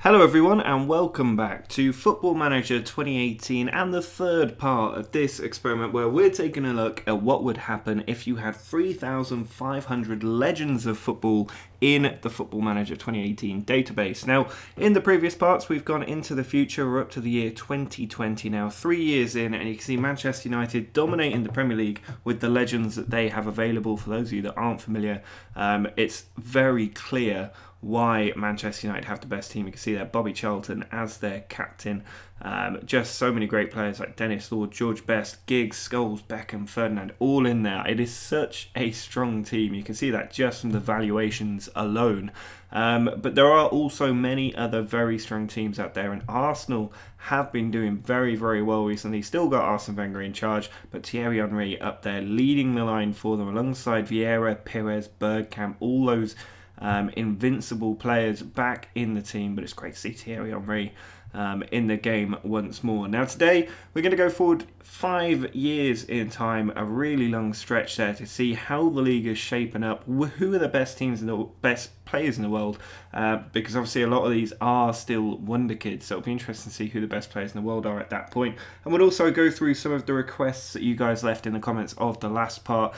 Hello everyone and welcome back to Football Manager 2018 and the third part of this experiment where we're taking a look at what would happen if you had 3,500 legends of football in the Football Manager 2018 database. Now, in the previous parts we've gone into the future, we're up to the year 2020 now, 3 years in, and you can see Manchester United dominating the Premier League with the legends that they have available. For those of you that aren't familiar, it's very clear why Manchester United have the best team. You can see there Bobby Charlton as their captain. Just so many great players like Dennis Law, George Best, Giggs, Scholes, Beckham, Ferdinand, all in there. It is such a strong team. You can see that just from the valuations alone. But there are also many other very strong teams out there, and Arsenal have been doing very, very well recently. Still got Arsene Wenger in charge, but Thierry Henry up there leading the line for them alongside Vieira, Pires, Bergkamp, all those invincible players back in the team. But it's great to see Thierry Henry in the game once more. Now today we're going to go forward 5 years in time, a really long stretch there, to see how the league is shaping up, who are the best teams and the best players in the world, because obviously a lot of these are still wonder kids, so it'll be interesting to see who the best players in the world are at that point. And we'll also go through some of the requests that you guys left in the comments of the last part.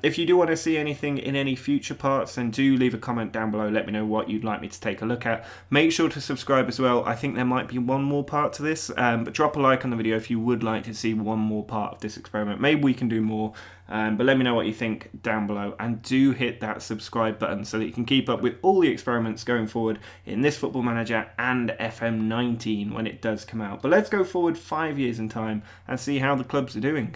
If you do want to see anything in any future parts, then do leave a comment down below, let me know what you'd like me to take a look at. Make sure to subscribe as well. I think there might be one more part to this, but drop a like on the video if you would like to see one more part of this experiment. Maybe we can do more, but let me know what you think down below, and do hit that subscribe button so that you can keep up with all the experiments going forward in this Football Manager and FM19 when it does come out. But let's go forward 5 years in time and see how the clubs are doing.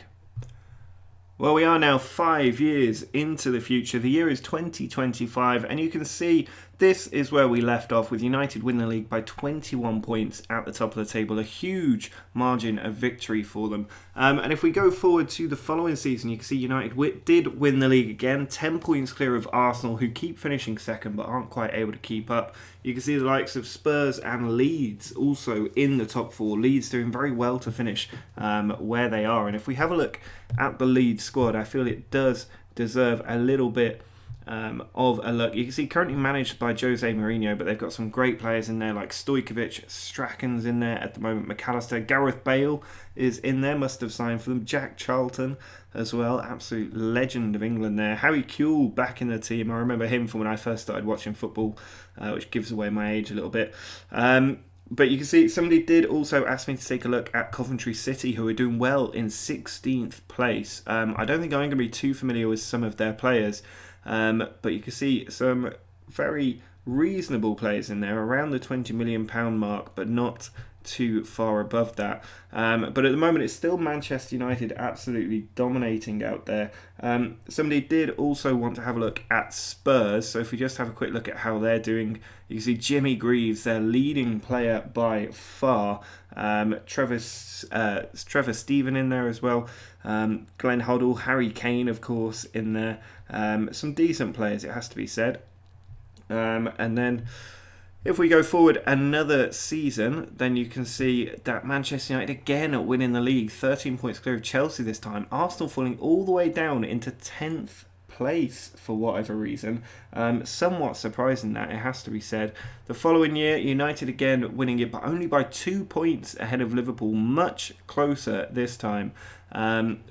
Well, we are now 5 years into the future. The year is 2025, and you can see this is where we left off, with United win the league by 21 points at the top of the table, a huge margin of victory for them. And if we go forward to the following season, you can see United did win the league again, 10 points clear of Arsenal, who keep finishing second but aren't quite able to keep up. You can see the likes of Spurs and Leeds also in the top four. Leeds doing very well to finish where they are. And if we have a look at the Leeds squad, I feel it does deserve a little bit of a look. You can see currently managed by Jose Mourinho, but they've got some great players in there like Stojkovic, Strachan's in there at the moment, McAllister, Gareth Bale is in there, must have signed for them, Jack Charlton as well, absolute legend of England there, Harry Kewell back in the team. I remember him from when I first started watching football, which gives away my age a little bit. But you can see somebody did also ask me to take a look at Coventry City, who are doing well in 16th place. I don't think I'm going to be too familiar with some of their players, but you can see some very reasonable players in there, around the £20 million mark, but not too far above that. But at the moment it's still Manchester United absolutely dominating out there. Somebody did also want to have a look at Spurs, so if we just have a quick look at how they're doing, you can see Jimmy Greaves, their leading player by far. Trevor Steven in there as well, Glenn Hoddle, Harry Kane of course in there. Some decent players, it has to be said. And then if we go forward another season, then you can see that Manchester United again are winning the league, 13 points clear of Chelsea this time. Arsenal falling all the way down into 10th place for whatever reason. Somewhat surprising, that it has to be said. The following year, United again winning it, but only by 2 points ahead of Liverpool, much closer this time,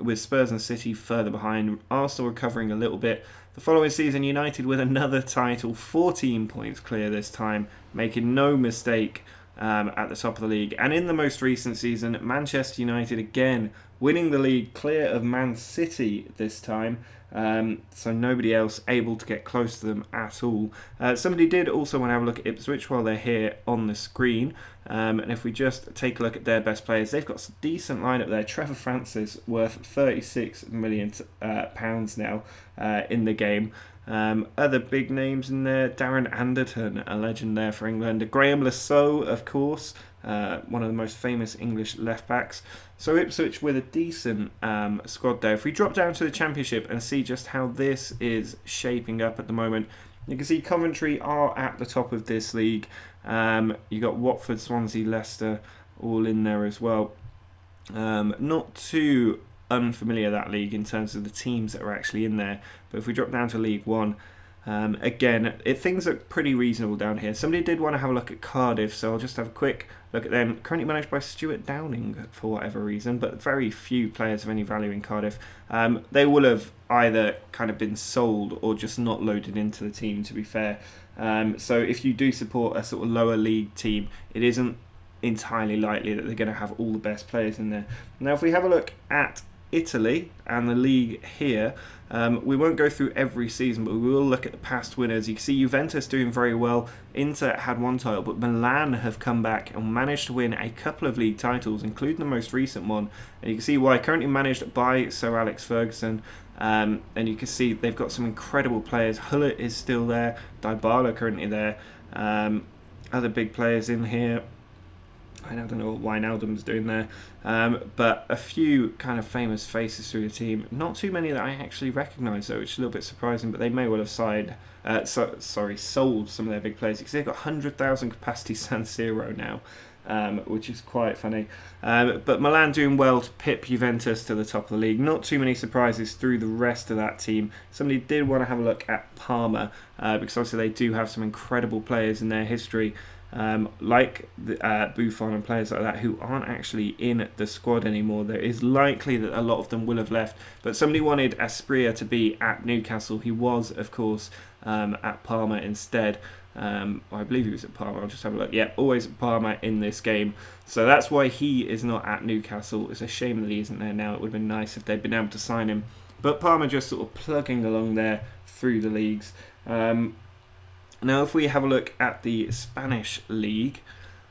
with Spurs and City further behind. Arsenal recovering a little bit. The following season, United with another title, 14 points clear this time, making no mistake at the top of the league. And in the most recent season, Manchester United again winning the league, clear of Man City this time. So nobody else able to get close to them at all. Somebody did also want to have a look at Ipswich while they're here on the screen. And if we just take a look at their best players, they've got a decent lineup there. Trevor Francis worth £36 million now in the game. Other big names in there, Darren Anderton, a legend there for England. Graham Lasso, of course, one of the most famous English left backs. So Ipswich with a decent squad there. If we drop down to the Championship and see just how this is shaping up at the moment, you can see Coventry are at the top of this league. You got Watford, Swansea, Leicester all in there as well. Not too unfamiliar, that league, in terms of the teams that are actually in there. But if we drop down to League One, Again, things look pretty reasonable down here. Somebody did want to have a look at Cardiff, so I'll just have a quick look at them. Currently managed by Stuart Downing for whatever reason, but very few players of any value in Cardiff. They will have either kind of been sold or just not loaded into the team, to be fair. So if you do support a sort of lower league team, it isn't entirely likely that they're going to have all the best players in there. Now, if we have a look at Italy and the league here, we won't go through every season, but we will look at the past winners. You can see Juventus doing very well. Inter had one title, but Milan have come back and managed to win a couple of league titles, including the most recent one. And you can see why. Currently managed by Sir Alex Ferguson. And you can see they've got some incredible players. Hullet is still there. Dybala currently there. Other big players in here. I don't know what Wijnaldum's doing there, but a few kind of famous faces through the team. Not too many that I actually recognise, though, which is a little bit surprising, but they may well have sold some of their big players. You can see they've got 100,000 capacity San Siro now, which is quite funny. But Milan doing well to pip Juventus to the top of the league. Not too many surprises through the rest of that team. Somebody did want to have a look at Parma, because obviously they do have some incredible players in their history. Like Buffon and players like that who aren't actually in the squad anymore. There is likely that a lot of them will have left, but somebody wanted Asprilla to be at Newcastle. He was, of course, at Parma instead. I believe he was at Parma. I'll just have a look. Yeah, always at Parma in this game. So that's why he is not at Newcastle. It's a shame that he isn't there now. It would have been nice if they'd been able to sign him. But Parma just sort of plugging along there through the leagues. Now, if we have a look at the Spanish league,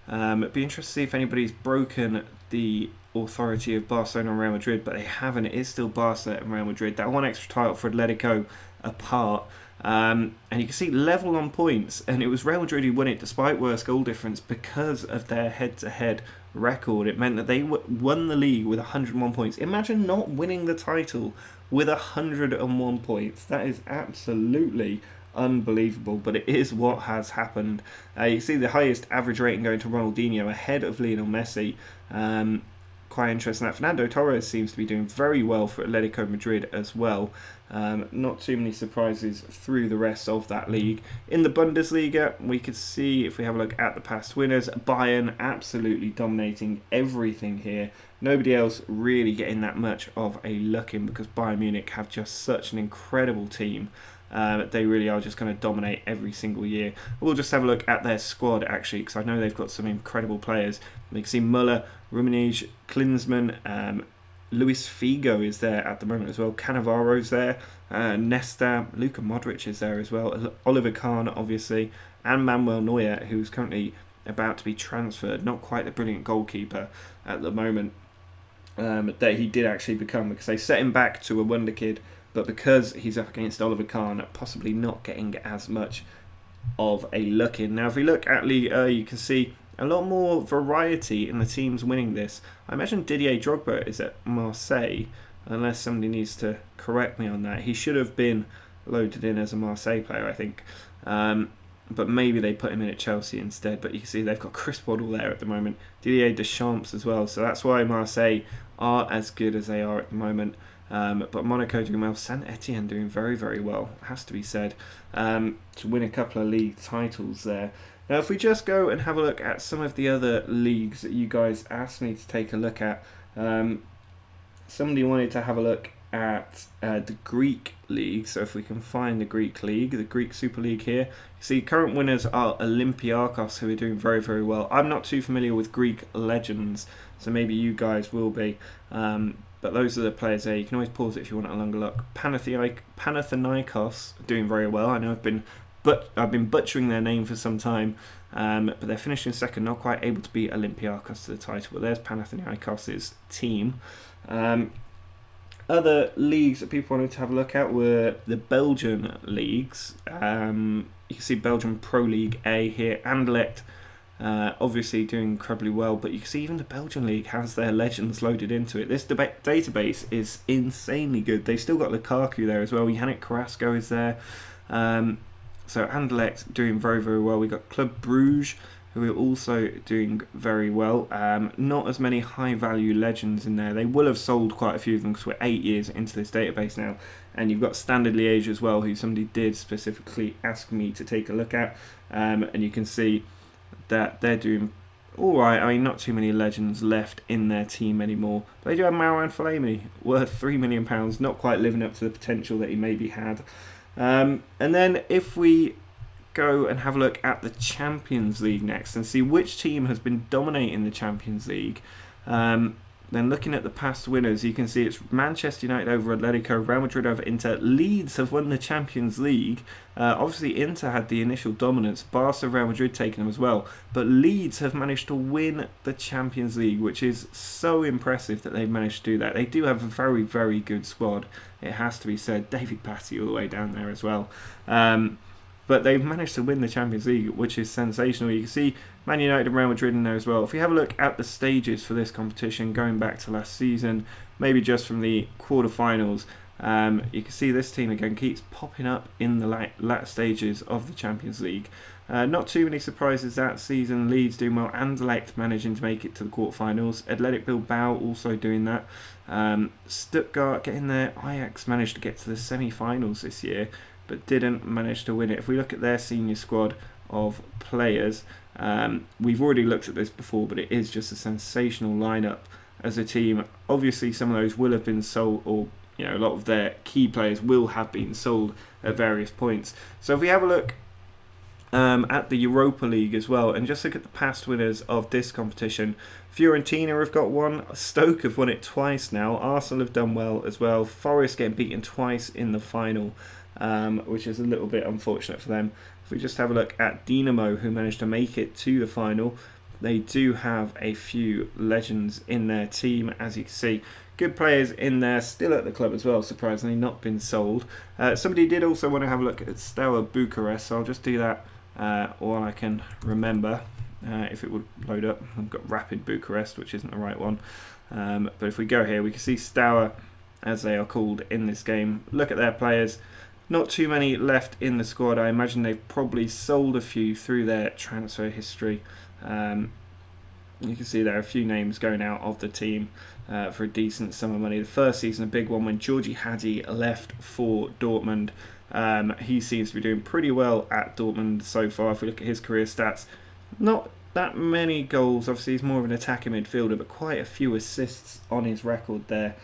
it'd be interesting to see if anybody's broken the authority of Barcelona and Real Madrid, but they haven't. It is still Barca and Real Madrid. That one extra title for Atletico apart. And you can see level on points, and it was Real Madrid who won it despite worse goal difference because of their head-to-head record. It meant that they won the league with 101 points. Imagine not winning the title with 101 points. That is absolutely unbelievable, but it is what has happened. You see the highest average rating going to Ronaldinho ahead of Lionel Messi. Quite interesting that Fernando Torres seems to be doing very well for Atletico Madrid as well. Not too many surprises through the rest of that league. In the Bundesliga, we could see, if we have a look at the past winners, Bayern absolutely dominating everything here. Nobody else really getting that much of a look in because Bayern Munich have just such an incredible team. They really are just going to dominate every single year. We'll just have a look at their squad, actually, because I know they've got some incredible players. You can see Müller, Rummenigge, Klinsmann, Luis Figo is there at the moment as well. Cannavaro's there. Nesta, Luka Modric is there as well. Oliver Kahn, obviously. And Manuel Neuer, who's currently about to be transferred. Not quite the brilliant goalkeeper at the moment that he did actually become, because they set him back to a wonder kid. But because he's up against Oliver Kahn, possibly not getting as much of a look in. Now, if we look at Ligue 1, you can see a lot more variety in the teams winning this. I imagine Didier Drogba is at Marseille, unless somebody needs to correct me on that. He should have been loaded in as a Marseille player, I think. But maybe they put him in at Chelsea instead. But you can see they've got Chris Waddle there at the moment. Didier Deschamps as well. So that's why Marseille are as good as they are at the moment. But Monaco doing well, Saint Etienne doing very, very well, has to be said, to win a couple of league titles there. Now, if we just go and have a look at some of the other leagues that you guys asked me to take a look at, somebody wanted to have a look at the Greek league. So if we can find the Greek league, the Greek Super League here, you see current winners are Olympiakos, who are doing very, very well. I'm not too familiar with Greek legends, so maybe you guys will be. But those are the players there. You can always pause it if you want a longer look. Panathinaikos doing very well. I know I've been butchering their name for some time, but they're finishing second, not quite able to beat Olympiakos to the title. But there's Panathinaikos' team. Other leagues that people wanted to have a look at were the Belgian leagues. You can see Belgian Pro League A here. Anderlecht obviously doing incredibly well, but you can see even the Belgian league has their legends loaded into it. This database is insanely good. They've still got Lukaku there as well. Yannick Carrasco is there. So Anderlecht doing very, very well. We've got Club Bruges who are also doing very well. Not as many high-value legends in there. They will have sold quite a few of them because we're 8 years into this database now. And you've got Standard Liège as well, who somebody did specifically ask me to take a look at. And you can see that they're doing all right. I mean, not too many legends left in their team anymore. But they do have Marouane Fellaini, worth £3 million, not quite living up to the potential that he maybe had. And then if we go and have a look at the Champions League next and see which team has been dominating the Champions League. Then looking at the past winners, you can see it's Manchester United over Atletico, Real Madrid over Inter. Leeds have won the Champions League. Obviously, Inter had the initial dominance. Barca, Real Madrid taking them as well. But Leeds have managed to win the Champions League, which is so impressive that they've managed to do that. They do have a very, very good squad. It has to be said. David Batty all the way down there as well. But they've managed to win the Champions League, which is sensational. You can see Man United and Real Madrid in there as well. If we have a look at the stages for this competition, going back to last season, maybe just from the quarterfinals, you can see this team again keeps popping up in the latter stages of the Champions League. Not too many surprises that season. Leeds doing well, Anderlecht managing to make it to the quarterfinals. Athletic Bilbao also doing that. Stuttgart getting there. Ajax managed to get to the semi-finals this year, but didn't manage to win it. If we look at their senior squad of players, we've already looked at this before, but it is just a sensational lineup as a team. Obviously, some of those will have been sold, or a lot of their key players will have been sold at various points. So if we have a look at the Europa League as well, and just look at the past winners of this competition. Fiorentina have got one, Stoke have won it twice now, Arsenal have done well as well, Forest getting beaten twice in the final, which is a little bit unfortunate for them. If we just have a look at Dinamo, who managed to make it to the final, they do have a few legends in their team, as you can see. Good players in there, still at the club as well, surprisingly, not been sold. Somebody did also want to have a look at Steaua Bucharest, so I'll just do that while I can remember, if it would load up. I've got Rapid Bucharest, which isn't the right one. But if we go here, we can see Steaua, as they are called in this game. Look at their players. Not too many left in the squad. I imagine they've probably sold a few through their transfer history. You can see there are a few names going out of the team for a decent sum of money. The first season, a big one when Georgie Hadji left for Dortmund. He seems to be doing pretty well at Dortmund so far. If we look at his career stats, not that many goals. Obviously, he's more of an attacking midfielder, but quite a few assists on his record there.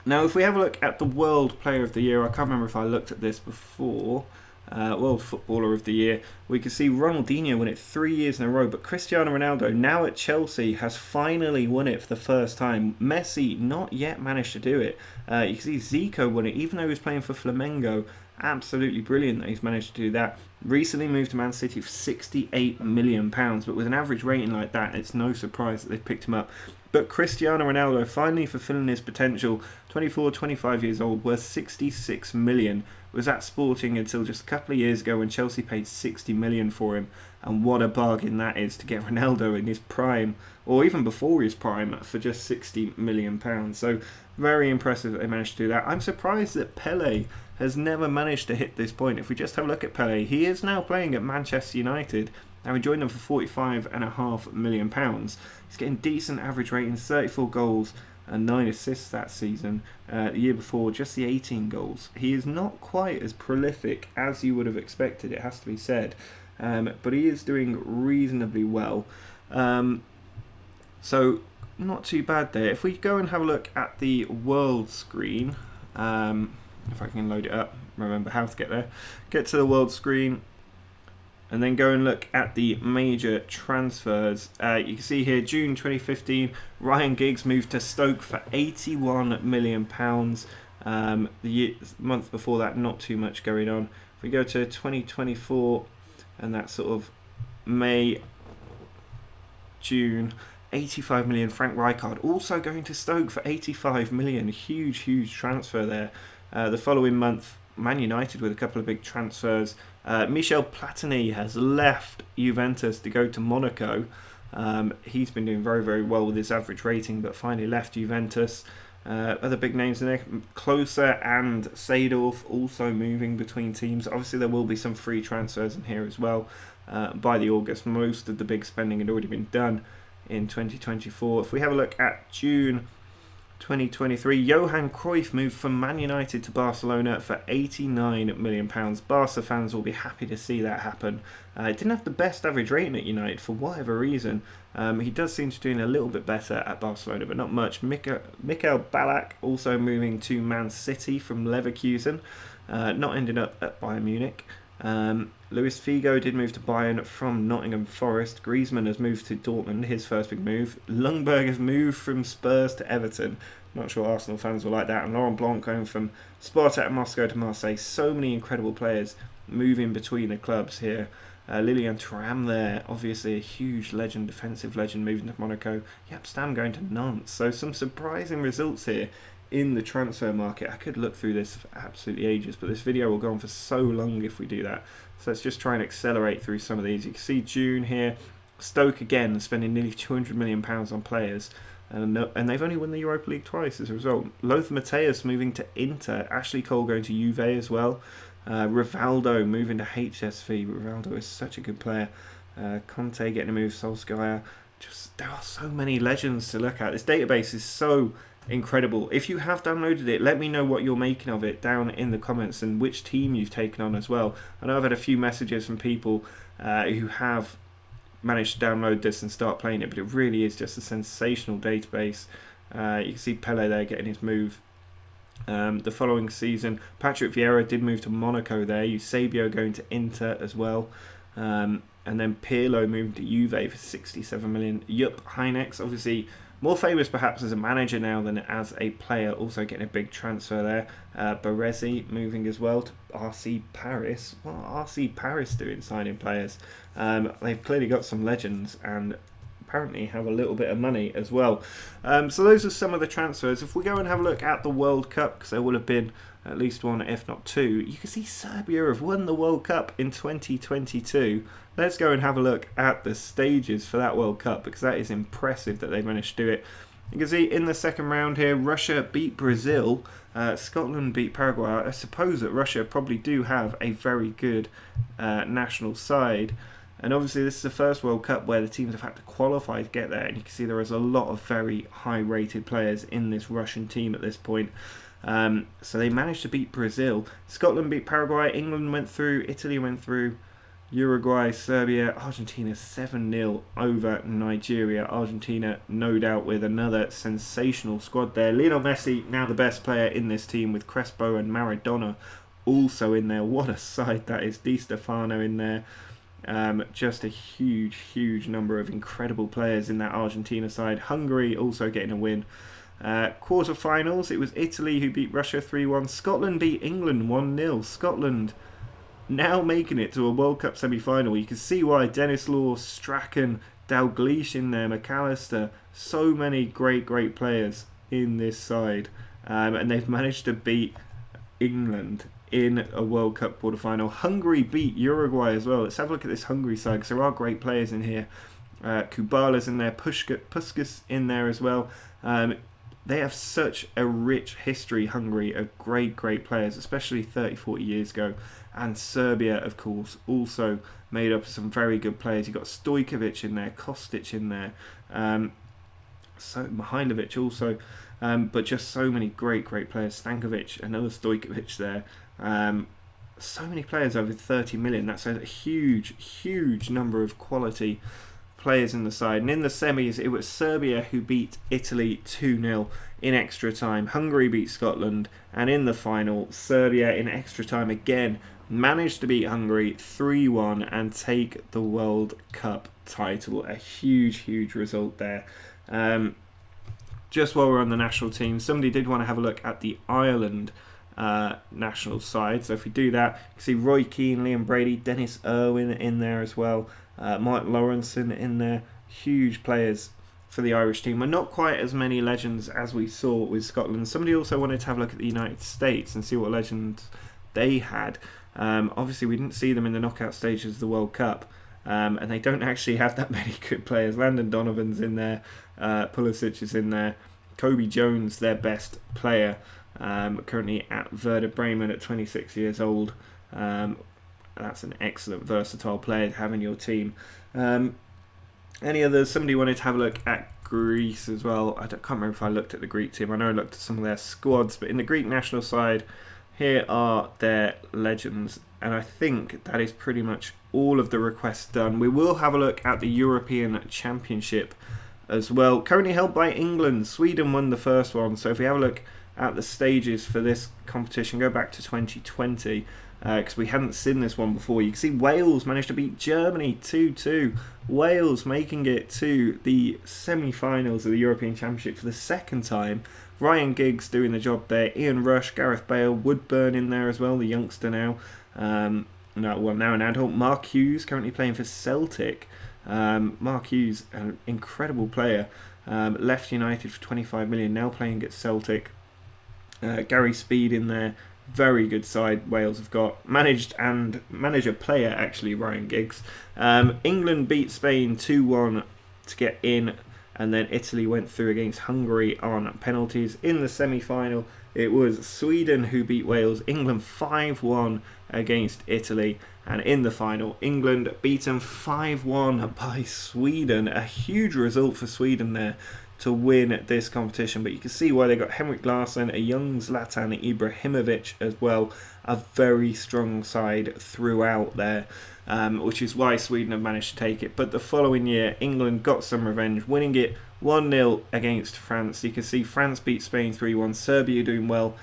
Now, if we have a look at the World Player of the Year, I can't remember if I looked at this before. World Footballer of the Year, we can see Ronaldinho win it 3 years in a row, but Cristiano Ronaldo, now at Chelsea, has finally won it for the first time. Messi not yet managed to do it. You can see Zico won it, even though he was playing for Flamengo. Absolutely brilliant that he's managed to do that. Recently moved to Man City for £68 million, but with an average rating like that, it's no surprise that they've picked him up. But Cristiano Ronaldo finally fulfilling his potential, 24, 25 years old, worth £66 million. Was at Sporting until just a couple of years ago when Chelsea paid £60 million for him. And what a bargain that is to get Ronaldo in his prime, or even before his prime, for just £60 million. So very impressive that they managed to do that. I'm surprised that Pele has never managed to hit this point. If we just have a look at Pele, he is now playing at Manchester United, having joined them for £45.5 million. He's getting decent average ratings, 34 goals and 9 assists that season. The year before, just the 18 goals. He is not quite as prolific as you would have expected, it has to be said. But he is doing reasonably well. So, not too bad there. If we go and have a look at the world screen, if I can load it up, remember how to get there. Get to the world screen, and then go and look at the major transfers. You can see here, June 2015, Ryan Giggs moved to Stoke for £81 million. The month before that, not too much going on. If we go to 2024, and that's sort of May, June, 85 million. Frank Rijkaard also going to Stoke for 85 million. Huge transfer there. The following month, Man United with a couple of big transfers. Michel Platini has left Juventus to go to Monaco. He's been doing very well with his average rating, but finally left Juventus. Other big names in there, Klose and Seedorf also moving between teams. Obviously there will be some free transfers in here as well. by the August. Most of the big spending had already been done in 2024. If we have a look at June 2023, Johan Cruyff moved from Man United to Barcelona for £89 million. Barca fans will be happy to see that happen. He didn't have the best average rating at United for whatever reason. He does seem to be doing a little bit better at Barcelona, but not much. Mikael Ballack also moving to Man City from Leverkusen, not ending up at Bayern Munich. Luis Figo did move to Bayern from Nottingham Forest. Griezmann has moved to Dortmund, his first big move. Ljungberg has moved from Spurs to Everton. Not sure Arsenal fans will like that. And Laurent Blanc going from Spartak Moscow to Marseille. So many incredible players moving between the clubs here. Lilian Thuram there, obviously a huge legend, defensive legend, moving to Monaco. Jaap Stam going to Nantes. So some surprising results here in the transfer market. I could look through this for absolutely ages, but this video will go on for so long if we do that. So let's just try and accelerate through some of these. You can see June here, Stoke again spending nearly £200 million on players, and they've only won the Europa League twice as a result. Lothar Matthäus moving to Inter, Ashley Cole going to Juve as well. Rivaldo moving to HSV. Rivaldo is such a good player. Conte getting a move, Solskjaer. There are so many legends to look at. This database is so incredible. If you have downloaded it, let me know what you're making of it down in the comments and which team you've taken on as well. I know I've had a few messages from people who have managed to download this and start playing it, but it really is just a sensational database. You can see Pele there getting his move. The following season, Patrick Vieira did move to Monaco there. Eusebio going to Inter as well. And then Pirlo moving to Juve for 67 million. Jupp Heynckes, obviously more famous perhaps as a manager now than as a player, also getting a big transfer there. Baresi moving as well to RC Paris. What are RC Paris doing signing players? They've clearly got some legends and apparently have a little bit of money as well. So those are some of the transfers. If we go and have a look at the World Cup, because there will have been at least one, if not two, you can see Serbia have won the World Cup in 2022. Let's go and have a look at the stages for that World Cup, because that is impressive that they managed to do it. You can see in the second round here, Russia beat Brazil, Scotland beat Paraguay. I suppose that Russia probably do have a very good national side. And obviously this is the first World Cup where the teams have had to qualify to get there. And you can see there is a lot of very high-rated players in this Russian team at this point. So they managed to beat Brazil. Scotland beat Paraguay. England went through. Italy went through. Uruguay, Serbia, Argentina 7-0 over Nigeria. Argentina, no doubt, with another sensational squad there. Lionel Messi, now the best player in this team, with Crespo and Maradona also in there. What a side that is. Di Stefano in there. Just a huge number of incredible players in that Argentina side. Hungary also getting a win. Quarterfinals, it was Italy who beat Russia 3-1. Scotland beat England 1-0. Scotland now making it to a World Cup semi-final. You can see why. Dennis Law, Strachan, Dalglish in there, McAllister. So many great players in this side. And they've managed to beat England in a World Cup quarter-final. Hungary beat Uruguay as well. Let's have a look at this Hungary side, because there are great players in here. Kubala's in there, Puskas in there as well. They have such a rich history, Hungary, of great players, especially 30-40 years ago. And Serbia, of course, also made up of some very good players. You've got Stojkovic in there, Kostic in there, so Mihailovic also, but just so many great players. Stankovic, another Stojkovic there. So many players, over 30 million. That's a huge number of quality players in the side. And in the semis, it was Serbia who beat Italy 2-0 in extra time. Hungary beat Scotland, and in the final, Serbia in extra time again managed to beat Hungary 3-1 and take the World Cup title. A huge result there. Just while we're on the national team, somebody did want to have a look at the Ireland national side. So if we do that, you can see Roy Keane, Liam Brady, Dennis Irwin in there as well. Mike Lawrenson in there. Huge players for the Irish team. But not quite as many legends as we saw with Scotland. Somebody also wanted to have a look at the United States and see what legends they had. Obviously we didn't see them in the knockout stages of the World Cup. And they don't actually have that many good players. Landon Donovan's in there. Pulisic is in there. Kobe Jones, their best player, currently at Werder Bremen at 26 years old. That's an excellent, versatile player to have in your team. Any others? Somebody wanted to have a look at Greece as well. I can't remember if I looked at the Greek team. I know I looked at some of their squads, but in the Greek national side, here are their legends. And I think that is pretty much all of the requests done. We will have a look at the European Championship as well. Currently held by England. Sweden won the first one. So if we have a look at the stages for this competition, go back to 2020, because we hadn't seen this one before. You can see Wales managed to beat Germany 2-2. Wales making it to the semi-finals of the European Championship for the second time. Ryan Giggs doing the job there. Ian Rush, Gareth Bale, Woodburn in there as well, the youngster now. Now an adult. Mark Hughes currently playing for Celtic. Mark Hughes, an incredible player. Left United for 25 million, now playing at Celtic. Gary Speed in there. Very good side Wales have got. Manager player, actually, Ryan Giggs. England beat Spain 2-1 to get in, and then Italy went through against Hungary on penalties. In the semi-final, it was Sweden who beat Wales. England 5-1 against Italy. And in the final, England beaten 5-1 by Sweden. A huge result for Sweden there to win this competition. But you can see why they got Henrik Larsson, a young Zlatan Ibrahimovic as well. A very strong side throughout there, which is why Sweden have managed to take it. But the following year, England got some revenge, winning it 1-0 against France. You can see France beat Spain 3-1. Serbia doing well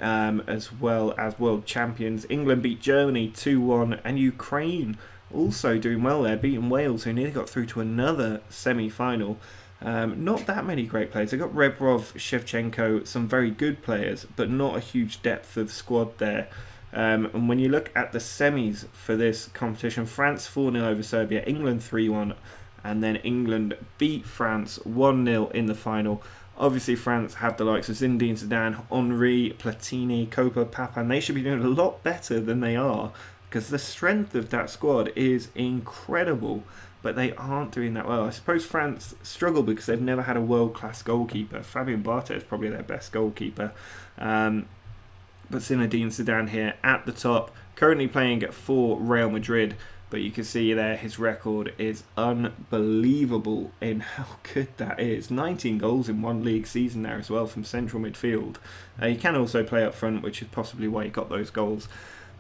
as world champions. England beat Germany 2-1, and Ukraine also doing well there, beating Wales, who nearly got through to another semi-final. Not that many great players. They got Rebrov, Shevchenko, some very good players, but not a huge depth of squad there. And when you look at the semis for this competition, France 4-0 over Serbia, England 3-1, and then England beat France 1-0 in the final. Obviously, France have the likes of Zinedine Zidane, Henry, Platini, Copa, Papan. They should be doing a lot better than they are, because the strength of that squad is incredible, but they aren't doing that well. I suppose France struggle because they've never had a world-class goalkeeper. Fabien Barthez is probably their best goalkeeper. But Zinedine Zidane here at the top, currently playing for Real Madrid. But you can see there his record is unbelievable in how good that is. 19 goals in one league season there as well from central midfield. He can also play up front, which is possibly why he got those goals.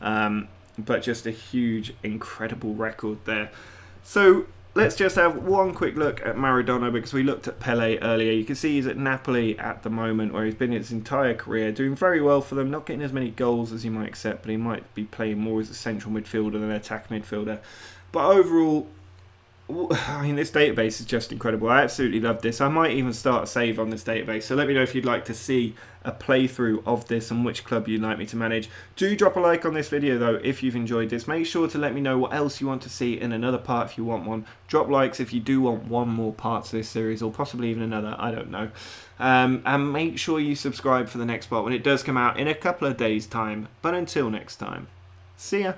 But just a huge, incredible record there. So let's just have one quick look at Maradona, because we looked at Pele earlier. You can see he's at Napoli at the moment, where he's been his entire career, doing very well for them, not getting as many goals as you might accept, but he might be playing more as a central midfielder than an attack midfielder. But overall, I mean, this database is just incredible. I absolutely love this. I might even start a save on this database, so let me know if you'd like to see a playthrough of this and which club you'd like me to manage. Do drop a like on this video though if you've enjoyed this. Make sure to let me know what else you want to see in another part if you want one. Drop likes if you do want one more part to this series, or possibly even another, I don't know. And make sure you subscribe for the next part when it does come out in a couple of days' time. But until next time, see ya.